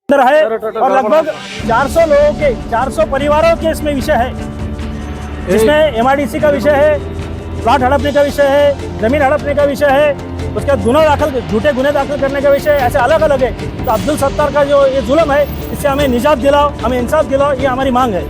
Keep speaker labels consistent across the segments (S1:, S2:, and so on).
S1: अंदर है और लगभग 400 लोगों के 400 परिवारों के इसमें विषय है, जिसमें एमआरडीसी का विषय है, प्लॉट हड़पने का विषय है, जमीन हड़पने का विषय है, उसके बाद झूठे गुने दाखिल करने का विषय, ऐसे अलग अलग है। तो अब्दुल सत्तार का जो ये जुल्म है, इससे हमें निजात दिलाओ, हमें इंसाफ दिलाओ, ये हमारी मांग है।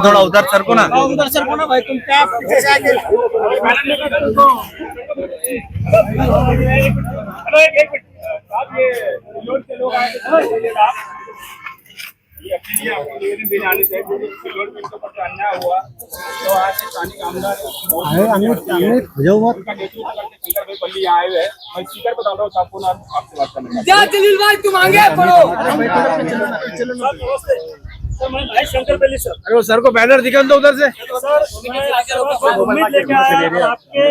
S2: थोड़ा उधर सर को ना
S1: भाई, तुम क्या पीछे से आके आप ये लोड के लोग आए ये अपने लिए आपको निवेदन देने आने से लोड में इनको पर अन्याय हुआ तो आज से स्थानीय कामगार उनका नेतृत्व करते शंकर भाई पल्ली यहाँ आए हुए हैं। मैं स्पीकर पर डाल रहा हूँ, आपको आपसे बात करना
S3: क्या जलील भाई तुम आगे पढ़ो।
S1: सर, मैं भाई शंकर पल्ली सर।
S2: अरे वो सर को बैनर दिखा दो उधर से।
S1: सर, मैं उम्मीद लेके आया आपके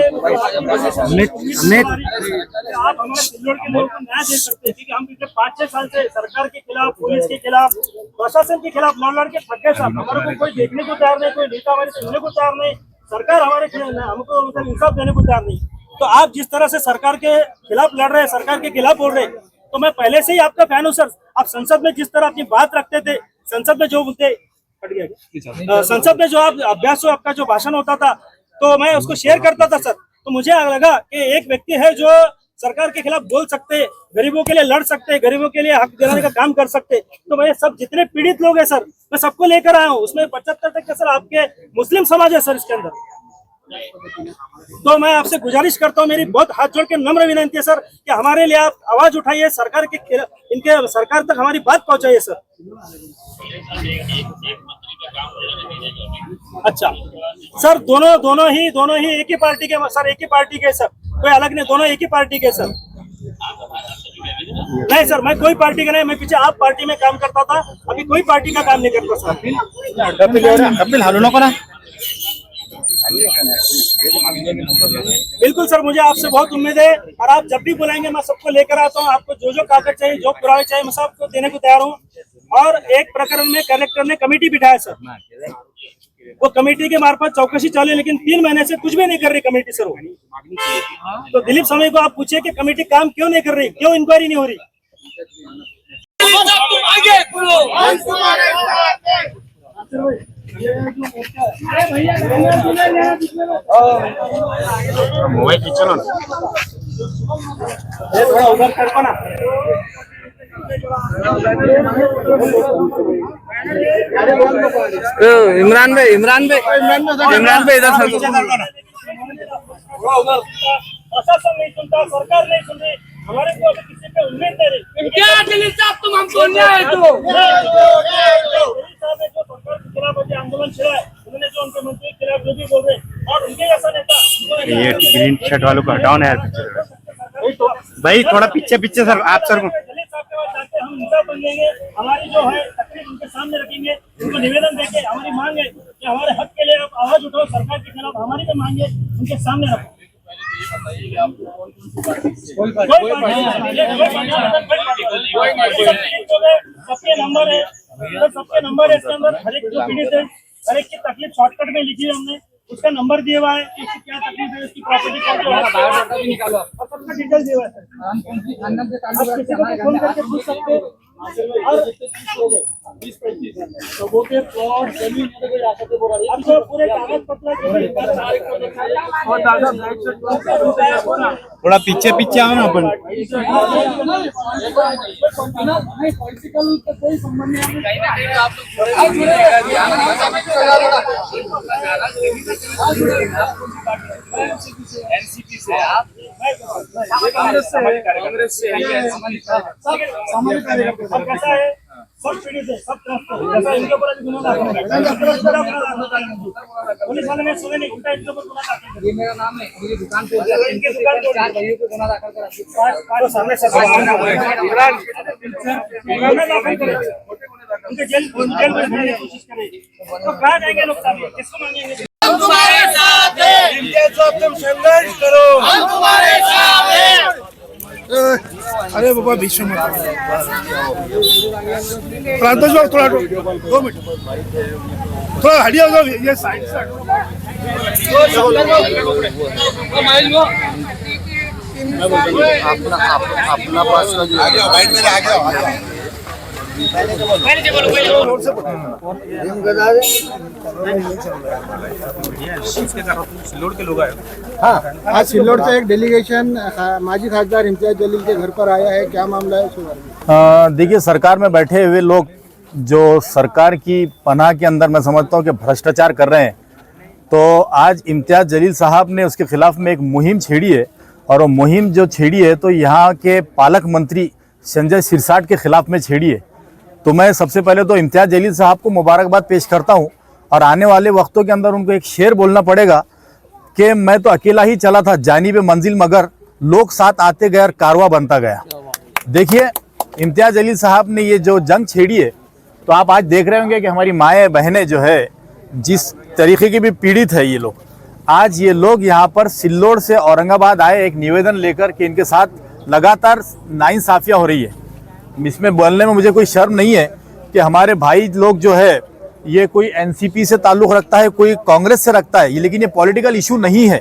S1: आप हमारे सिल्लोड के लोगों को न्याय दे सकते हैं, क्योंकि हम पिछले 5-6 साल से सरकार के खिलाफ, पुलिस के खिलाफ, प्रशासन के खिलाफ लड़ के थक गए साहब। हमारे को कोई देखने को तैयार नहीं, कोई नेता हमारे सुनने को तैयार नहीं, सरकार हमारे हमको मतलब इंसाफ देने को तैयार नहीं। तो आप जिस तरह से सरकार के खिलाफ लड़ रहे हैं, सरकार के खिलाफ बोल रहे हैं, तो मैं पहले से ही आपका फैन हूँ सर। आप संसद में जिस तरह अपनी बात रखते थे, संसद में जो बोलते संसद में जो आप अभ्यास आपका जो भाषण होता था, तो मैं उसको शेयर करता था सर। तो मुझे लगा कि एक व्यक्ति है जो सरकार के खिलाफ बोल सकते, गरीबों के लिए लड़ सकते, गरीबों के लिए हक दिलाने का काम कर सकते। तो मैं सब जितने पीड़ित लोग हैं सर, मैं सबको लेकर आया हूँ। उसमें 75% सर आपके मुस्लिम समाज है सर इसके अंदर। तो मैं आपसे गुजारिश करता हूँ, मेरी बहुत हाथ जोड़ के नम्र विनती है सर कि हमारे लिए आप आवाज उठाइए, सरकार के इनके सरकार तक हमारी बात पहुंचाइए सर। अच्छा सर, दोनों ही एक ही पार्टी के सर, एक ही पार्टी के सर, कोई अलग नहीं, दोनों एक ही पार्टी के सर। नहीं सर, मैं कोई पार्टी का नहीं, मैं पीछे आप पार्टी में काम करता था, अभी कोई पार्टी का काम नहीं करता सर।
S2: कपिल हारू नको ना।
S1: बिल्कुल सर, मुझे आपसे बहुत उम्मीद है और आप जब भी बुलाएंगे मैं सबको लेकर आता हूँ। आपको जो कागज चाहिए, जो पुरावे चाहिए, मैं सबको देने को तैयार हूँ। और एक प्रकरण में कलेक्टर ने कमेटी बिठाया सर, वो कमेटी के मार्फत चौकसी चालू है, लेकिन 3 महीने से कुछ भी नहीं कर रही कमेटी सर। तो दिलीप समय को आप पूछिए कि कमेटी काम क्यों नहीं कर रही, क्यों इंक्वायरी नहीं हो रही।
S2: मोबाइल चलो ना,
S1: थोड़ा उधर कर पाना।
S2: इमरान भाई इधर सर।
S1: प्रशासन नहीं सुनता, सरकार नहीं सुन रही, हमारे को अभी किसी पे उम्मीद नहीं रही।
S3: क्या जलील साहब तुम हमको न्याय दो।
S1: जो सरकार के खिलाफ अभी आंदोलन छेड़ा है, उन्होंने जो उनके मंत्री के खिलाफ जो भी बोल रहे हैं, और उनके ऐसा नेता
S2: ये ग्रीन शर्ट वालों को हटाओ ना यार पीछे। भाई थोड़ा पीछे सर, आप सर को
S1: दलित साहब के पास जाके हम इंसाफ मांगेंगे, हमारी जो है तकलीफ उनके सामने रखेंगे, उनको निवेदन देके हमारी मांग है कि हमारे हक के लिए आप आवाज उठाओ, सरकार के खिलाफ हमारी जो मांग है उनके सामने रखो। सबके नंबर है, सबके नंबर है इसके अंदर। हर एक जो पीड़ित है, हर एक की तकलीफ शॉर्टकट में लिखी है हमने, उसका नंबर दिया हुआ है कि इसकी क्या तकलीफ है, उसकी प्रॉपर्टी क्या है और सबका डिटेल दिया हुआ है सर। आप किसी को भी फोन करके पूछ सकते हैं। और 20-25 तो वो के प्लॉट जमीन अब जो पूरे कागज पत्र
S2: थोड़ा पीछे पीछे आओ ना अपन।
S3: पॉलिटिकल तो कोई संबंध एनसीपी से आप कांग्रेस से
S1: अब कैसा है, सब पीड़ित है, सब त्रस्त है। जैसा इनके ऊपर अभी गुनाह दाखिल है, पुलिस वाले ने सुने नहीं, उल्टा इनके ऊपर गुनाह दाखिल है।
S3: ये मेरा नाम है, मेरी दुकान पे
S1: इनकी दुकान तोड़ दी।
S3: 4 भाइयों को गुनाह दाखिल करा
S1: तो सामने से गुनाह दाखिल करे, उनके जेल में भेजने की कोशिश करे, तो कहाँ जाएंगे लोग? साहब किसको मांगेंगे?
S3: हम तुम्हारे साथ हैं,
S4: इनके साथ तुम संघर्ष करो।
S3: हम तुम्हारे साथ हैं।
S4: अरे बाबा बीच में प्रांतोष बाबू थोड़ा 2 मिनट थोड़ा हटिया जाओ, ये साइड से
S5: अपना पास का जो आगे वाइट में आगे
S2: सिल्लोड के लोग आए।
S6: हाँ, आज सिल्लोड से एक डेलीगेशन माजी खासदार इम्तियाज जलील के घर पर आया है, क्या मामला है उसके बारे में?
S7: देखिए, सरकार में बैठे हुए लोग जो सरकार की पनाह के अंदर मैं समझता हूँ कि भ्रष्टाचार कर रहे हैं, तो आज इम्तियाज जलील साहब ने उसके खिलाफ में एक मुहिम छेड़ी है। और वो मुहिम जो छेड़ी है तो यहाँ के पालक मंत्री संजय सिरसाट के खिलाफ में छेड़ी है। तो मैं सबसे पहले तो इम्तियाज जलील साहब को मुबारकबाद पेश करता हूँ, और आने वाले वक्तों के अंदर उनको एक शेर बोलना पड़ेगा कि मैं तो अकेला ही चला था जानिब मंजिल, मगर लोग साथ आते गए और कारवा बनता गया। देखिए, इम्तियाज जलील साहब ने ये जो जंग छेड़ी है, तो आप आज देख रहे होंगे कि हमारी माएँ बहनें जो है जिस तरीके की भी पीड़ित है, ये लोग आज ये लोग यहाँ पर सिल्लोड से औरंगाबाद आए एक निवेदन लेकर कि इनके साथ लगातार नाइंसाफियाँ हो रही है। इसमें बोलने में मुझे कोई शर्म नहीं है कि हमारे भाई लोग जो है ये कोई एनसीपी से ताल्लुक़ रखता है, कोई कांग्रेस से रखता है, लेकिन ये पॉलिटिकल इशू नहीं है।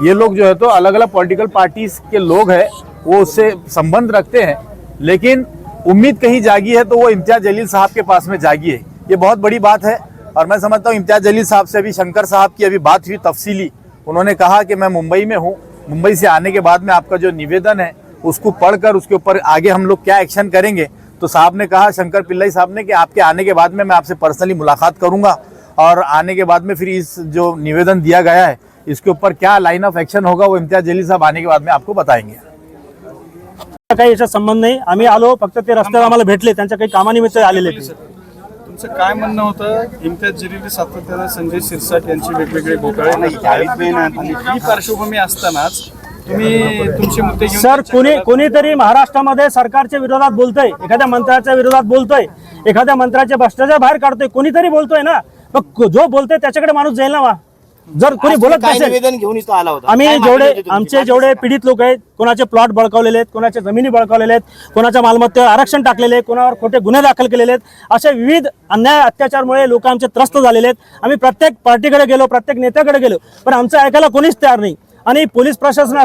S7: ये लोग जो है तो अलग अलग पॉलिटिकल पार्टीज के लोग हैं, वो उससे संबंध रखते हैं, लेकिन उम्मीद कहीं जागी है तो वो इम्तियाज जलील साहब के पास में जागी है। ये बहुत बड़ी बात है। और मैं समझता हूँ इम्तियाज जलील साहब से अभी शंकर साहब की अभी बात हुई तफसीली, उन्होंने कहा कि मैं मुंबई में हूँ, मुंबई से आने के बाद में आपका जो निवेदन है उसको पढ़कर उसके ऊपर आगे हम लोग क्या एक्शन करेंगे। तो साहब ने कहा, शंकर पिल्लाई साहब ने, कि आपके आने के बाद में मैं आपसे पर्सनली मुलाकात करूंगा और आने के बाद में फिर इस जो निवेदन दिया गया है इसके ऊपर क्या लाइन ऑफ एक्शन होगा वो इम्तियाज जलील साहब आने के बाद में आपको बताएंगे।
S1: काही याचा संबंध नाही, आम्ही आलो फक्त ते रस्त्यावर आम्हाला भेटले, त्यांच्या काही कामानिमित्त आलेले ते।
S8: तुमचं काय म्हणणं होतं? इम्तियाज जलील सातत्यानं संजय सिरसाट यांची वेगवेगळे घोटाळे ही पार्श्वभूमी असतानाच तुम्ही तुमचे मुद्दे घेऊन
S1: सर, कोणीतरी महाराष्ट्रामध्ये सरकारच्या विरोधात बोलतोय, एखाद्या मंत्र्याच्या विरोधात बोलतोय, एखाद्या मंत्र्याच्या भ्रष्टाचार बाहेर काढतोय, कोणीतरी बोलतोय ना, मग जो बोलतोय त्याच्याकडे माणूस जाईल ना। जर कोणी बोलत नसेल,
S5: निवेदन घेऊन इथं आला होता,
S1: आम्ही आमचे जेवढे पीडित लोक आहेत, कोणाचे प्लॉट बळकावलेले आहेत, कोणाच्या जमिनी बळकावलेले आहेत, कोणाच्या मालमत्तेवर आरक्षण टाकलेले आहे, कोणावर खोटे गुन्हे दाखल केलेले आहेत, असे विविध अन्याय अत्याचारमुळे लोक आमचे त्रस्त झालेले आहेत। आम्ही प्रत्येक पार्टीकडे गेलो, प्रत्येक नेत्याकडे गेलो, पण आमचं ऐकायला कोणीच तयार नाही। आणि पोलीस प्रशासन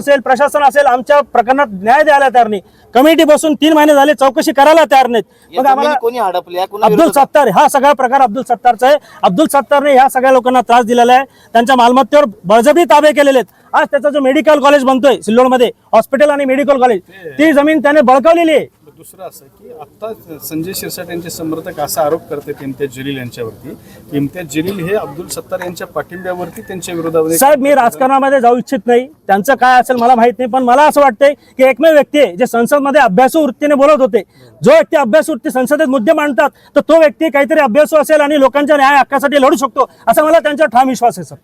S1: असेल आमच्या प्रकरणात न्याय द्यायला तयार नाही। कमिटी बसून 3 महिने झाले, चौकशी करायला तयार नाहीत। मग आम्हाला
S5: कोणी हडपले?
S1: अब्दुल सत्तार, हा सगळा प्रकार अब्दुल सत्तारचा आहे। अब्दुल सत्तारने ह्या सगळ्या लोकांना त्रास दिलेला आहे, त्यांच्या मालमत्तेवर बळजबरी ताबे केलेले आहेत। आज त्याचा जो मेडिकल कॉलेज बनतोय सिल्लोडमध्ये, हॉस्पिटल आणि मेडिकल कॉलेज, ती जमीन त्याने बळकावलेली आहे।
S8: दुसरं असं की आता संजय शिरसाट यांचे समर्थक असा आरोप करतात इम्तियाज जलील यांच्यावरती की इम्तियाज जलील हे अब्दुल सत्तार यांच्या पाठिंब्यावरती त्यांच्या विरोधामध्ये।
S1: साहेब, मी राजकारणामध्ये जाऊ इच्छित नाही, त्यांचं काय असेल मला माहित नाही, पण मला असं वाटतंय की एकमेव व्यक्ती आहे जे संसदमध्ये अभ्यासू वृत्तीने बोलत होते। जो व्यक्ती अभ्यासू वृत्ती संसदेत मुद्दे मांडतात तर तो व्यक्ती काहीतरी अभ्यासू असेल आणि लोकांच्या न्याय हक्कासाठी लढू शकतो, असं मला त्यांच्यावर ठाम विश्वास आहे सर।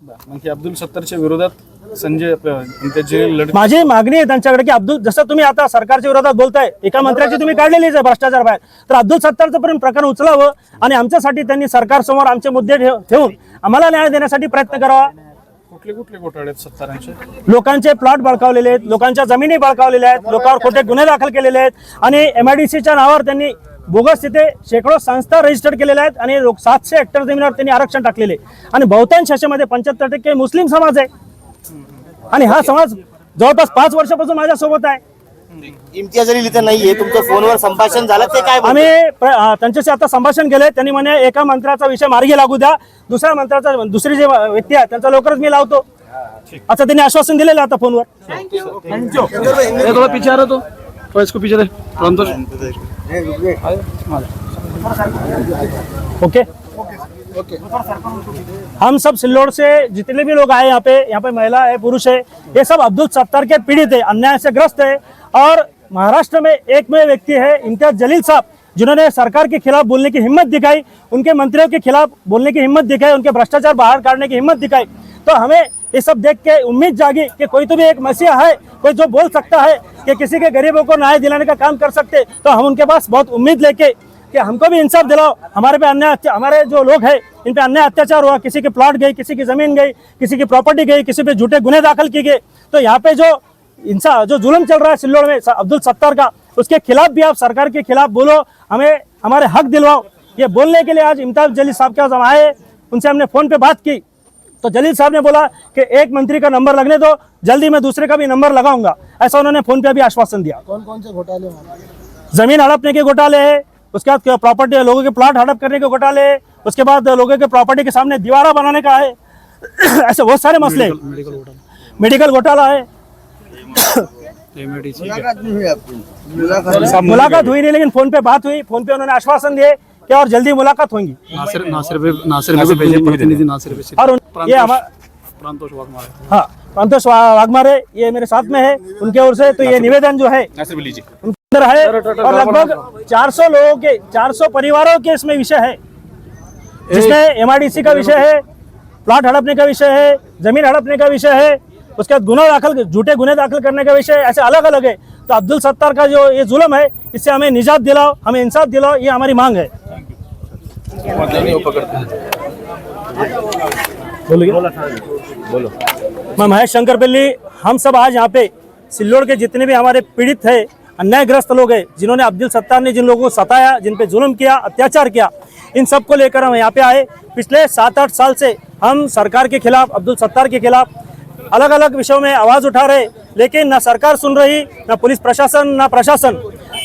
S8: मग की अब्दुल सत्तारच्या विरोधात संजय इम्तियाज जलील लढत।
S1: माझी मागणी आहे त्यांच्याकडे की अब्दुल, जसं तुम्ही आता सरकारच्या विरोधात बोलताय, एका मंत्र्याची तुम्ही काढलेलीच आहे भ्रष्टाचार बाहेर, तर अब्दुल सत्तारचं पण प्रकरण उचलावं आणि आमच्यासाठी त्यांनी सरकारसमोर आमचे मुद्दे ठेवून आम्हाला न्याय देण्यासाठी प्रयत्न करावा।
S8: कुठले कुठले घोटाळे आहेत सत्तारांचे?
S1: लोकांचे प्लॉट बळकावलेले आहेत, लोकांच्या जमिनी बळकावलेल्या आहेत, लोकांवर खोटे गुन्हे दाखल केलेले आहेत आणि MIDCच्या नावावर त्यांनी बोगस तिथे शेकडो संस्था रजिस्टर केलेल्या आहेत आणि 700 हेक्टर जमिनीवर त्यांनी आरक्षण टाकलेले आणि बहुतांश ह्याच्यामध्ये 75% मुस्लिम समाज आहे आणि हा समाज जवळपास 5 वर्षापासून माझ्यासोबत आहे.
S5: इम्तियाज जलील इथे नाहीये, तुमचं फोनवर संभाषण झालं ते काय
S1: आम्ही त्यांच्याशी आता संभाषण केले. त्यांनी म्हणे एका मंत्र्याचा विषय मार्गी लागू द्या, दुसऱ्या मंत्र्याचा दुसरी जे व्यक्ती आहे त्यांचा लवकरच मी लावतो असं त्यांनी आश्वासन दिलेलं आता फोनवर.
S8: थोड़ा पीछे आ रहा तो थोड़ा इसको पीछे रहे
S1: ओके हम सब सिल्लोड से जितने भी लोग आए यहाँ पे महिला है, पुरुष है, ये सब अब्दुल सत्तार के पीड़ित है, अन्याय से ग्रस्त है. और महाराष्ट्र में एकमेव व्यक्ति है इम्तियाज जलील साहब जिन्होंने सरकार के खिलाफ बोलने की हिम्मत दिखाई, उनके मंत्रियों के खिलाफ बोलने की हिम्मत दिखाई, उनके भ्रष्टाचार बाहर काटने की हिम्मत दिखाई. तो हमें ये सब देख के उम्मीद जागी कि कोई तो भी एक मसीहा है, कोई जो बोल सकता है कि किसी के गरीबों को न्याय दिलाने का काम कर सकते. तो हम उनके पास बहुत उम्मीद लेके कि हमको भी इंसाफ दिलाओ, हमारे पे अन्याय, हमारे जो लोग हैं इन पे अन्याय अत्याचार हुआ, किसी के प्लॉट गई, किसी की जमीन गई, किसी की प्रॉपर्टी गई, किसी पे झूठे गुने दाखिल किए गए. तो यहाँ पे जो जुल्म चल रहा है सिल्लोड में अब्दुल सत्तार का, उसके खिलाफ भी आप सरकार के खिलाफ बोलो, हमें हमारे हक दिलवाओ. ये बोलने के लिए आज इम्तियाज जलील साहब के पास हम आए, उनसे हमने फोन पे बात की तो जलील साहब ने बोला कि एक मंत्री का नंबर लगने दो, जल्दी मैं दूसरे का भी नंबर लगाऊंगा, ऐसा उन्होंने फोन पे भी आश्वासन दिया.
S6: कौन कौन से घोटाले हैं?
S1: जमीन हड़पने के घोटाले है, उसके बाद प्रॉपर्टी लोगों के प्लॉट हड़प करने के घोटाले है, उसके बाद लोगों के प्रॉपर्टी के सामने दीवारा बनाने का है. ऐसे बहुत सारे मसले, मेडिकल घोटाला है. मुलाकात हुई नहीं, लेकिन फोन पे बात हुई, फोन पे उन्होंने आश्वासन दिए कि और जल्दी मुलाकात होंगी. और ये हमारा हाँ प्रांतोष वाघमारे ये मेरे साथ में है, उनके ओर से तो ये निवेदन जो है उनके अंदर है और लगभग 400 लोगों के 400 परिवारों के इसमें विषय है, जिसमें MIDC का विषय है, प्लॉट हड़पने का विषय है, जमीन हड़पने का विषय है, उसके बाद झूठे गुने दाखिल करने का विषय, ऐसे अलग अलग है. तो अब्दुल सत्तार का जो ये जुल्म है इससे हमें निजात दिलाओ, हमें इंसाफ दिलाओ, ये हमारी मांग है. बोलो. मैं महेश शंकरपल्ली, हम सब आज यहाँ पे सिल्लोड के जितने भी हमारे पीड़ित है, अन्यायग्रस्त लोग हैं, जिन्होंने अब्दुल सत्तार ने जिन लोगों को सताया, जिन पे जुल्म किया, अत्याचार किया, इन सब को लेकर हम यहाँ पे आए. पिछले 7-8 साल से हम सरकार के खिलाफ, अब्दुल सत्तार के खिलाफ अलग अलग विषयों में आवाज़ उठा रहे, लेकिन ना सरकार सुन रही, ना पुलिस प्रशासन, ना प्रशासन.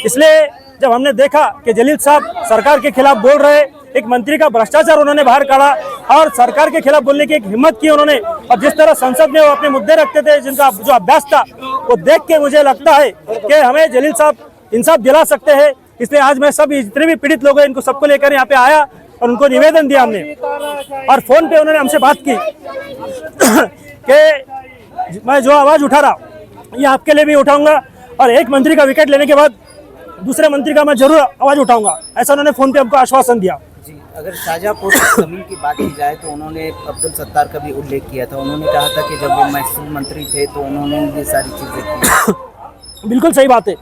S1: इसलिए जब हमने देखा कि जलील साहब सरकार के खिलाफ बोल रहे, एक मंत्री का भ्रष्टाचार उन्होंने बाहर काढ़ा और सरकार के खिलाफ बोलने की एक हिम्मत की उन्होंने, और जिस तरह संसद में वो अपने मुद्दे रखते थे, जिनका जो अभ्यास था, वो देख के मुझे लगता है कि हमें जलील साहब इंसाफ दिला सकते हैं. इसलिए आज मैं सब जितने भी पीड़ित लोग हैं इनको सबको लेकर यहाँ पे आया और उनको निवेदन दिया हमने, और फोन पे उन्होंने हमसे बात की कि मैं जो आवाज़ उठा रहा ये आपके लिए भी उठाऊंगा, और एक मंत्री का विकेट लेने के बाद दूसरे मंत्री का मैं जरूर आवाज़ उठाऊंगा, ऐसा उन्होंने फोन पे हमको आश्वासन दिया.
S9: अगर शाहजहाँपुर की जमीन की बात की जाए तो उन्होंने अब्दुल सत्तार का भी उल्लेख किया था. उन्होंने कहा था कि जब वो महसूल मंत्री थे तो उन्होंने ये सारी चीज़ें की.
S1: बिल्कुल सही बात है,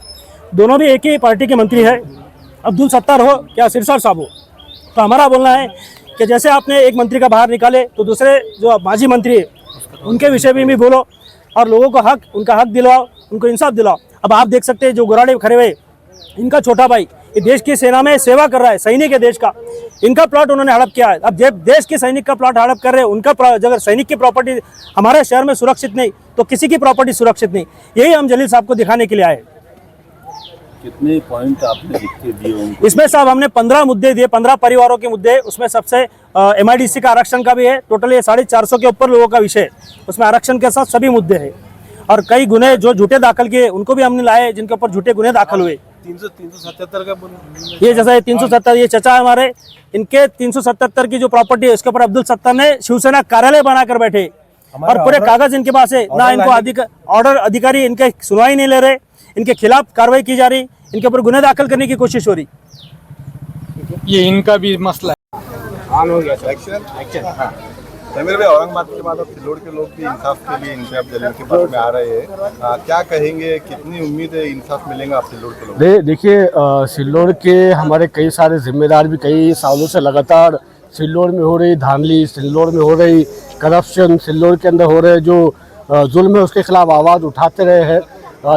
S1: दोनों भी एक ही पार्टी के मंत्री हैं, अब्दुल सत्तार हो या सिरसार साहब हो. तो हमारा बोलना है कि जैसे आपने एक मंत्री का बाहर निकाले तो दूसरे जो माजी मंत्री है उनके विषय में भी बोलो और लोगों को उनका हक दिलवाओ, उनको इंसाफ दिलाओ. अब आप देख सकते हैं जो गोराड़े खड़े हुए, इनका छोटा भाई ये देश की सेना में सेवा कर रहा है, सैनिक है देश का, इनका प्लॉट उन्होंने हड़प किया है. अब जब देश के सैनिक का प्लॉट हड़प कर रहे हैं, उनका अगर सैनिक की प्रॉपर्टी हमारे शहर में सुरक्षित नहीं तो किसी की प्रॉपर्टी सुरक्षित नहीं. यही हम जलील साहब को दिखाने के लिए आए.
S7: कितने पॉइंट आपने लिख के दिए उनको?
S1: इसमें साहब हमने 15 मुद्दे दिए, 15 परिवारों के मुद्दे. उसमें सबसे MIDC का आरक्षण का भी है, टोटल ये 450 के ऊपर लोगों का विषय है, उसमें आरक्षण के साथ सभी मुद्दे हैं. और कई गुने जो झूठे दाखिल किए उनको भी हमने लाए, जिनके ऊपर झूठे गुने दाखिल हुए.
S8: 377 का बोलो.
S1: ये जैसा 377, ये चचा है हमारे, इनके 377 की जो प्रॉपर्टी है उसके ऊपर अब्दुल सत्तार ने शिवसेना कार्यालय बनाकर बैठे और पूरे कागज इनके पास है ना. इनको ऑर्डर अधिकारी इनके सुनवाई नहीं ले रहे, इनके खिलाफ कार्रवाई की जा रही, इनके ऊपर गुने दाखिल करने की कोशिश हो रही.
S8: ये इनका भी मसला है.
S5: समीर भाई, औरंगाबाद के बाद अब सिल्लोड के लोग भी इंसाफ के लिए इम्तियाज जलील के बारे में आ रहे हैं, क्या कहेंगे, कितनी उम्मीद है इंसाफ मिलेगा आप सिल्लोड के लोग?
S6: देखिए, सिल्लोड के हमारे कई सारे जिम्मेदार भी कई सालों से लगातार सिल्लोड में हो रही धांधली, सिल्लोड में हो रही करप्शन, सिल्लोड के अंदर हो रहे जो जुल्म है उसके खिलाफ आवाज़ उठाते रहे हैं.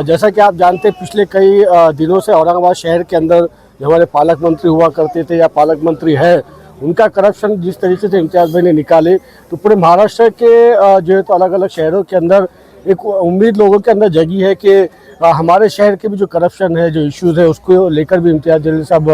S6: जैसा कि आप जानते हैं, पिछले कई दिनों से औरंगाबाद शहर के अंदर जो हमारे पालक मंत्री हुआ करते थे या पालक मंत्री है, उनका करप्शन जिस तरीके से इम्तियाज़ भाई ने निकाले, तो पूरे महाराष्ट्र के जो है तो अलग अलग शहरों के अंदर एक उम्मीद लोगों के अंदर जगी है कि हमारे शहर के भी जो करप्शन है, जो इश्यूज़ है, उसको लेकर भी इम्तियाज़ जलील साहब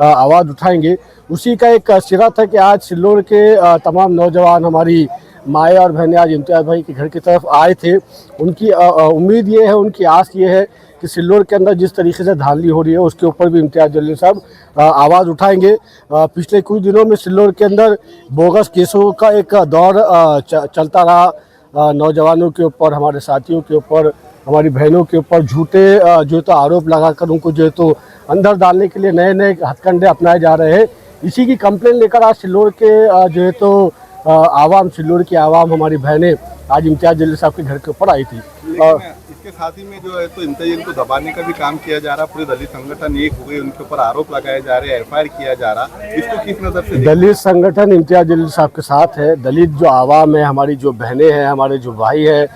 S6: आवाज़ उठाएंगे। उसी का एक सिरा था कि आज सिल्लोड़ के तमाम नौजवान, हमारी माएँ और बहनें आज इम्तियाज़ भाई के घर की तरफ आए थे। उनकी उम्मीद ये है, उनकी आस ये है कि सिल्लोड़ के अंदर जिस तरीके से धांधली हो रही है उसके ऊपर भी इम्तियाज़ जलील साहब आवाज़ उठाएंगे। पिछले कुछ दिनों में सिल्लोड़ के अंदर बोगस केसों का एक दौर चलता रहा। नौजवानों के ऊपर, हमारे साथियों के ऊपर, हमारी बहनों के ऊपर झूठे जो है तो आरोप लगाकर उनको जो है तो अंदर डालने के लिए नए नए हथकंडे अपनाए जा रहे हैं। इसी की कंप्लेन लेकर आज सिल्लोड़ के जो है तो आवाम, सिल्लोड़ की आवाम, हमारी बहनें आज इम्तियाज़ जलील साहब के घर के ऊपर आई थी।
S5: इसके साथ ही में जो है तो इम्तियाज़ को दबाने का भी काम किया जा रहा, पूरे दलित संगठन एक हो गए, उनके ऊपर आरोप लगाए जा रहे हैं, FIR किया जा रहा, इसको किस नजर से?
S6: दलित संगठन इम्तियाज़ जलील साहब के साथ है। दलित जो आवाम है, हमारी जो बहनें हैं, हमारे जो भाई हैं,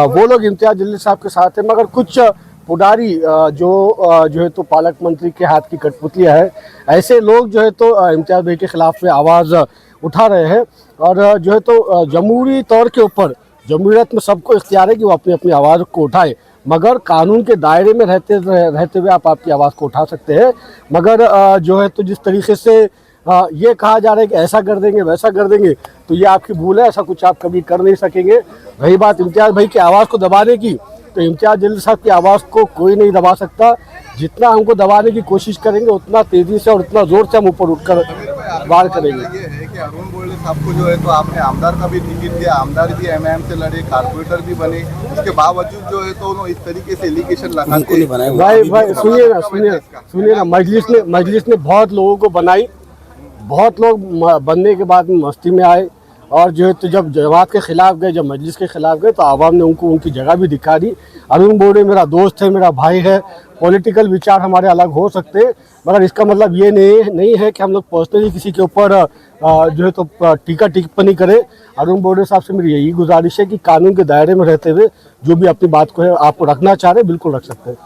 S6: वो लोग इम्तियाज़ जलील साहब के साथ है। मगर कुछ पुडारी जो है तो पालक मंत्री के हाथ की कठपुतलियाँ है, ऐसे लोग जो है तो इम्तियाज़ भाई के खिलाफ में आवाज़ उठा रहे हैं। और जो है तो जमहूरी तौर के ऊपर, जमहूरियत में सबको इख्तियार है कि वो अपनी अपनी आवाज़ को उठाए, मगर कानून के दायरे में रहते हुए आप आपकी आवाज़ को उठा सकते हैं। मगर जो है तो जिस तरीके से ये कहा जा रहा है कि ऐसा कर देंगे, वैसा कर देंगे, तो ये आपकी भूल है, ऐसा कुछ आप कभी कर नहीं सकेंगे। रही बात इम्तियाज़ भाई की आवाज़ को दबाने की, तो इम्तियाज़ जलील साहब की आवाज़ को कोई नहीं दबा सकता। जितना हमको दबाने की कोशिश करेंगे उतना तेज़ी से और उतना ज़ोर से हम ऊपर उठकर वार करेंगे।
S5: ये है कि अरुण बोले साहब को जो है तो आपने आमदार का भी टिकट दिया, आमदार भी MIM से लड़े, कारपोरेटर भी बने, उसके बावजूद जो है तो उन्होंने इस तरीके से एलिगेशन लगाते।
S6: भाई सुनिए ना, मजलिस ने बहुत लोगों को बनाई, बहुत लोग बनने के बाद मस्ती में आए, और जो है तो जब जमात के खिलाफ गए, जब मजलिस के खिलाफ गए, तो आवाम ने उनको उनकी जगह भी दिखा दी। अरुण बोरे मेरा दोस्त है, मेरा भाई है, पॉलिटिकल विचार हमारे अलग हो सकते हैं, मगर इसका मतलब ये नहीं है कि हम लोग पर्सनली किसी के ऊपर जो है तो टीका टिप्पणी करें। अरुण बोरे साहब से मेरी यही गुजारिश है कि कानून के दायरे में रहते हुए जो भी अपनी बात को है आप रखना चाह रहे हैं, बिल्कुल रख सकते हैं।